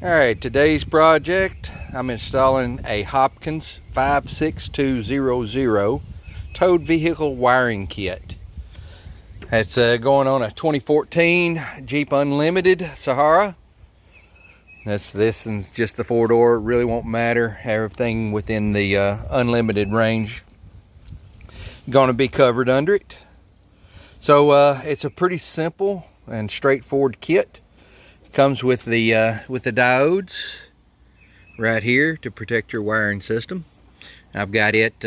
Alright, today's project, I'm installing a Hopkins 56200 towed vehicle wiring kit. It's going on a 2014 Jeep Unlimited Sahara. That's this and just the 4-door. It really won't matter. Everything within the unlimited range going to be covered under it. So it's a pretty simple and straightforward kit. Comes with the diodes right here to protect your wiring system. I've got it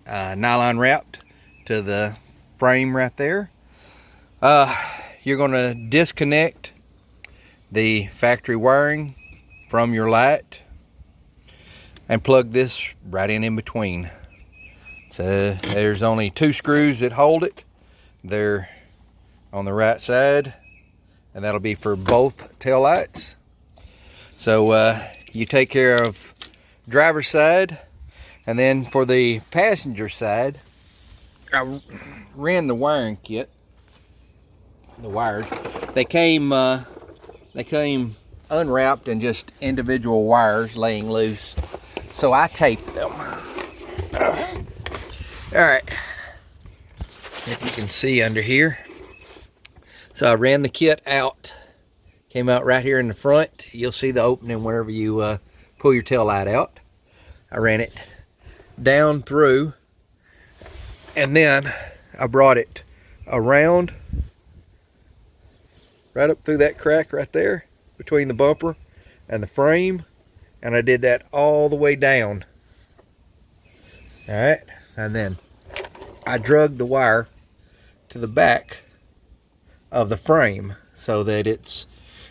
nylon wrapped to the frame right there. You're going to disconnect the factory wiring from your light and plug this right in between. So there's only 2 screws that hold it. They're on the right side, and that'll be for both tail lights. So you take care of driver's side, and then for the passenger side, I ran the wiring kit. The wires, they came unwrapped and just individual wires laying loose. So I taped them. All right, if you can see under here. So I ran the kit out, came out right here in the front. You'll see the opening whenever you pull your tail light out. I ran it down through, and then I brought it around, right up through that crack right there between the bumper and the frame, and I did that all the way down. All right, and then I drug the wire to the back of the frame so that it's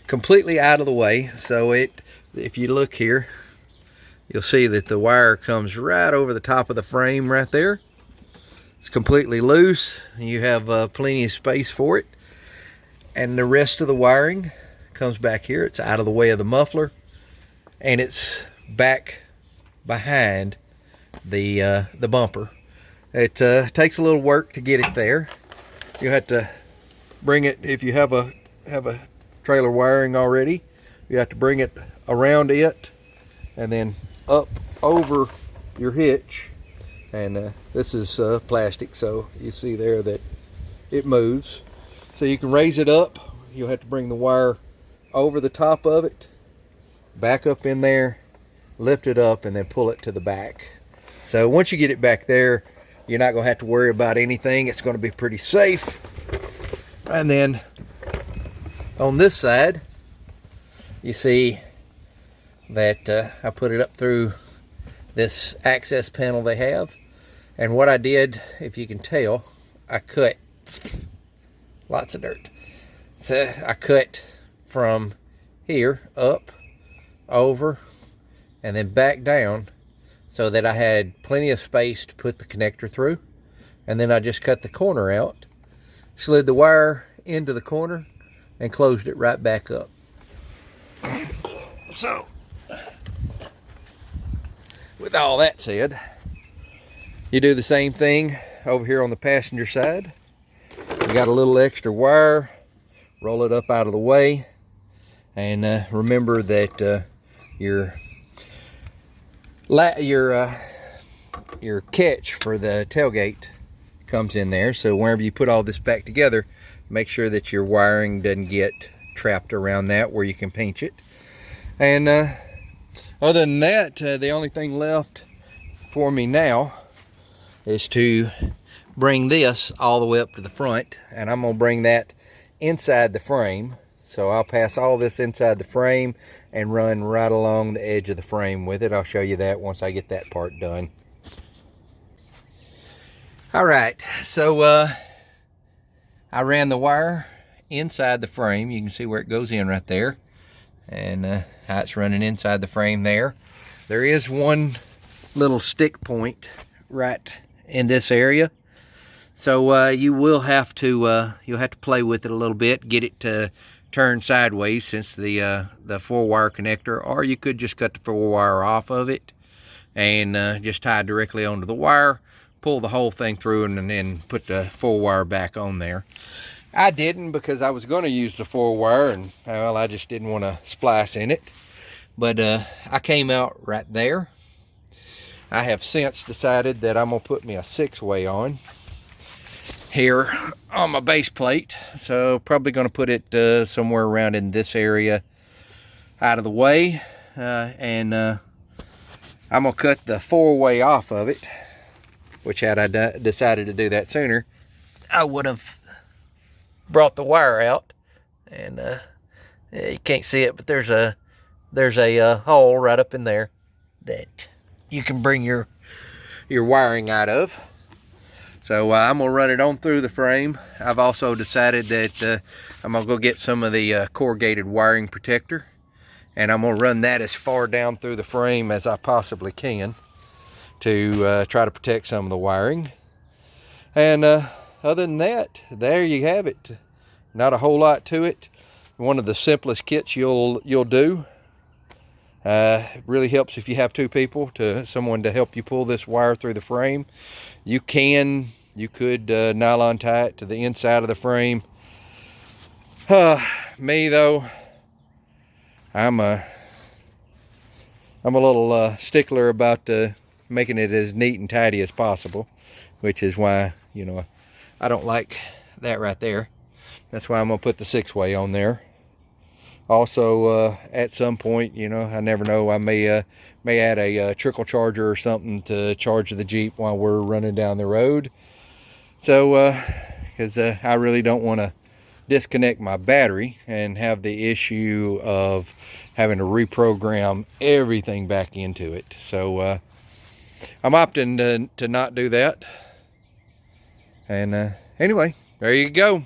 completely out of the way. So if you look here, you'll see that the wire comes right over the top of the frame right there. It's completely loose. You have plenty of space for it, and the rest of the wiring comes back here. It's out of the way of the muffler, and it's back behind the bumper. It takes a little work to get it there. You have to bring it, if you have a trailer wiring already, you have to bring it around it and then up over your hitch. And this is plastic, so you see there that it moves. So you can raise it up. You'll have to bring the wire over the top of it, back up in there, lift it up, and then pull it to the back. So once you get it back there, you're not going to have to worry about anything. It's going to be pretty safe. And then on this side, you see that I put it up through this access panel they have. And what I did, if you can tell, I cut lots of dirt. So I cut from here up, over, and then back down so that I had plenty of space to put the connector through. And then I just cut the corner out, slid the wire into the corner, and closed it right back up. So, with all that said, you do the same thing over here on the passenger side. You got a little extra wire, roll it up out of the way, and remember that your catch for the tailgate comes in there. So whenever you put all this back together, make sure that your wiring doesn't get trapped around that where you can pinch it. And other than that, the only thing left for me now is to bring this all the way up to the front, and I'm going to bring that inside the frame. So I'll pass all this inside the frame and run right along the edge of the frame with it. I'll show you that once I get that part done. All right, so I ran the wire inside the frame. You can see where it goes in right there, and how it's running inside the frame there. There is one little stick point right in this area, so you will have to you'll have to play with it a little bit, get it to turn sideways since the 4-wire connector, or you could just cut the 4-wire off of it and just tie it directly onto the wire, pull the whole thing through, and then put the 4-wire back on there. I didn't, because I was going to use the 4-wire, and well, I just didn't want to splice in it. But I came out right there. I have since decided that I'm gonna put me a 6-way on here on my base plate. So probably gonna put it somewhere around in this area out of the way. And I'm gonna cut the 4-way off of it, which had I decided to do that sooner, I would have brought the wire out. And you can't see it, but there's a hole right up in there that you can bring your wiring out of. So I'm gonna run it on through the frame. I've also decided that I'm gonna go get some of the corrugated wiring protector, and I'm gonna run that as far down through the frame as I possibly can to try to protect some of the wiring. And other than that, there you have it. Not a whole lot to it. One of the simplest kits you'll do. It really helps if you have 2 people, someone to help you pull this wire through the frame. You could nylon tie it to the inside of the frame. Me though, I'm a little stickler about making it as neat and tidy as possible, which is why, you know, I don't like that right there. That's why I'm gonna put the 6-way on there. Also, at some point, you know, I never know, I may add a trickle charger or something to charge the Jeep while we're running down the road. So, because I really don't want to disconnect my battery and have the issue of having to reprogram everything back into it. So, I'm opting to not do that. And anyway, there you go.